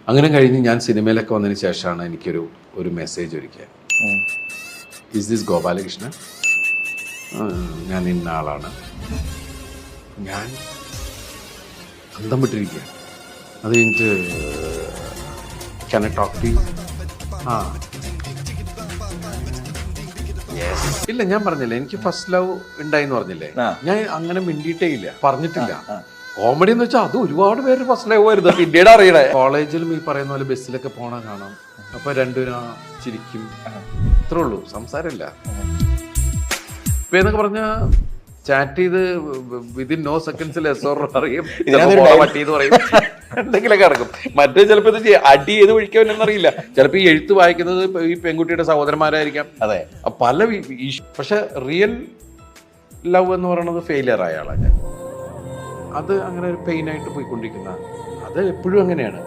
അങ്ങനെ കഴിഞ്ഞ് ഞാൻ സിനിമയിലൊക്കെ വന്നതിന് ശേഷമാണ് എനിക്കൊരു മെസ്സേജ് ഒരുക്കുക. Is this Gopalakrishnan? ഞാൻ ഇന്ന ആളാണ്. ഞാൻ അന്തം വിട്ടിരിക്കുകയാണ്. അത് കഴിഞ്ഞിട്ട് can I talk to you? ഇല്ല, ഞാൻ പറഞ്ഞില്ലേ എനിക്ക് ഫസ്റ്റ് ലവ് ഉണ്ടായിന്ന് പറഞ്ഞില്ലേ, ഞാൻ അങ്ങനെ മിണ്ടിയിട്ടേ ഇല്ല, പറഞ്ഞിട്ടില്ല. കോമഡി എന്ന് വെച്ചാൽ അത് ഒരുപാട് പേര് ഫസ്റ്റ് ലവ് ആയിരുന്നു, പിന്നീട് അറിയണേ. കോളേജിലും ഈ പറയുന്ന പോലെ ബസ്സിലൊക്കെ പോണ കാണാം, അപ്പൊ രണ്ടുപേരും ചിരിക്കും, ഇത്രേ ഉള്ളൂ, സംസാരമില്ല. ഇപ്പൊ എന്നൊക്കെ പറഞ്ഞ ചാറ്റ് ചെയ്ത് വിതിൻ നോ സെക്കൻഡ്സിൽ അറിയും, പട്ടിന്ന് പറയും, എന്തെങ്കിലുമൊക്കെ നടക്കും. മറ്റേ ചിലപ്പോ അടി ചെയ്ത് ഒഴിക്കാമെന്നറിയില്ല. ചിലപ്പോ ഈ എഴുത്ത് വായിക്കുന്നത് ഈ പെൺകുട്ടിയുടെ സഹോദരന്മാരായിരിക്കാം. അതെ, പല പക്ഷെ റിയൽ ലവ് എന്ന് പറയുന്നത് ഫെയിലിയർ ആയ ആളാണ് ഞാൻ. അത് അങ്ങനെ ഒരു പെയിനായിട്ട് പോയിക്കൊണ്ടിരിക്കുന്ന, അത് എപ്പോഴും അങ്ങനെയാണ്.